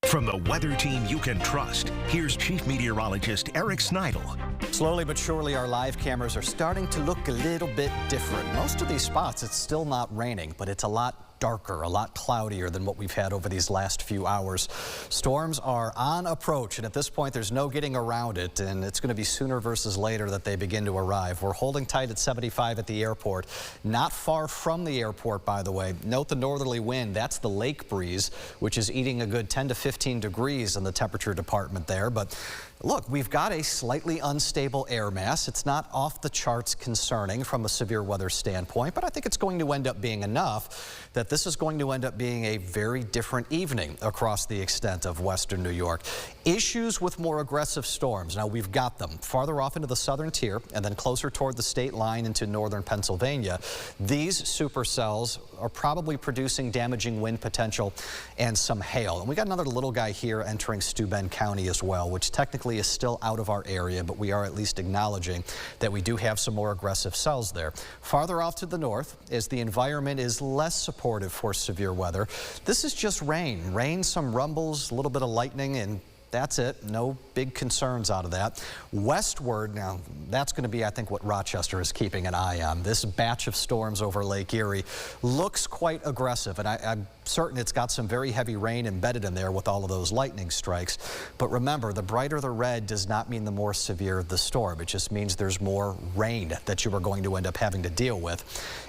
From the weather team you can trust, here's Chief Meteorologist Eric Sneidel. Slowly but surely, our live cameras are starting to look a little bit different. Most of these spots, it's still not raining, but it's a lot darker, a lot cloudier than what we've had over these last few hours. Storms are on approach, and at this point, there's no getting around it, and it's going to be sooner versus later that they begin to arrive. We're holding tight at 75 at the airport. Not far from the airport, by the way. Note the northerly wind. That's the lake breeze, which is eating a good 10 to 15 degrees in the temperature department there. But look, we've got a slightly unstable air mass. It's not off the charts concerning from a severe weather standpoint, but I think it's going to end up being enough that this is going to end up being a very different evening across the extent of western New York. Issues with more aggressive storms. Now, we've got them farther off into the southern tier and then closer toward the state line into northern Pennsylvania. These supercells are probably producing damaging wind potential and some hail. And we got another little guy here entering Steuben County as well, which technically is still out of our area, but we are at least acknowledging that we do have some more aggressive cells there. Farther off to the north, as the environment is less supportive for severe weather, this is just rain. Rain, some rumbles, a little bit of lightning, and that's it. No big concerns out of that. Westward, now that's going to be, I think, what Rochester is keeping an eye on. This batch of storms over Lake Erie looks quite aggressive, and I'm certain it's got some very heavy rain embedded in there with all of those lightning strikes. But remember, the brighter the red does not mean the more severe the storm. It just means there's more rain that you are going to end up having to deal with.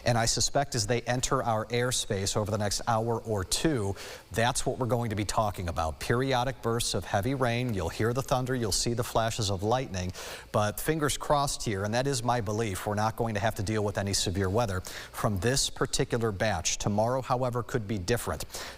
And I suspect as they enter our airspace over the next hour or two, that's what we're going to be talking about. Periodic bursts of heavy rain. You'll hear the thunder. You'll see the flashes of lightning. But fingers crossed here, and that is my belief, we're not going to have to deal with any severe weather from this particular batch. Tomorrow, however, could be different.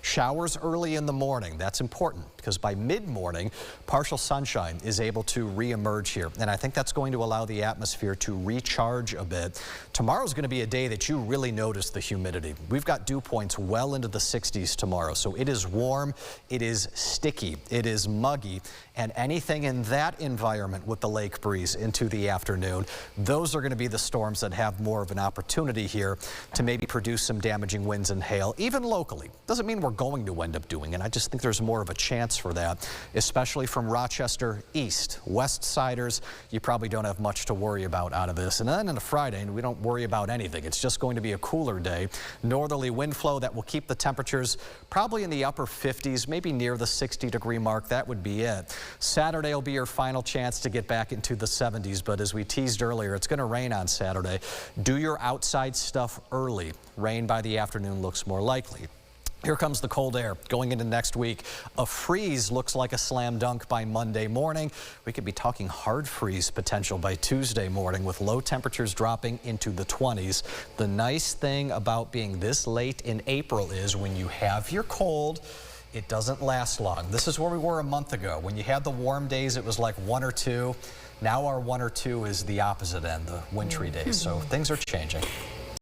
Showers early in the morning. That's important because by mid-morning, partial sunshine is able to re-emerge here. And I think that's going to allow the atmosphere to recharge a bit. Tomorrow's going to be a day that you really notice the humidity. We've got dew points well into the 60s tomorrow. So it is warm, it is sticky, it is muggy, and anything in that environment with the lake breeze into the afternoon, those are going to be the storms that have more of an opportunity here to maybe produce some damaging winds and hail, even locally. Doesn't mean we're going to end up doing it. I just think there's more of a chance for that, especially from Rochester east. West Siders, you probably don't have much to worry about out of this. And then on a Friday, we don't worry about anything. It's just going to be a cooler day. Northerly wind flow that will keep the temperatures probably in the upper 50s, maybe near the 60-degree mark. That would be it. Saturday will be your final chance to get back into the 70s, but as we teased earlier, it's going to rain on Saturday. Do your outside stuff early. Rain by the afternoon looks more likely. Here comes the cold air going into next week. A freeze looks like a slam dunk by Monday morning. We could be talking hard freeze potential by Tuesday morning with low temperatures dropping into the 20s. The nice thing about being this late in April is when you have your cold, it doesn't last long. This is where we were a month ago. When you had the warm days, it was like 1 or 2. Now our 1 or 2 is the opposite end, the wintry days. So things are changing.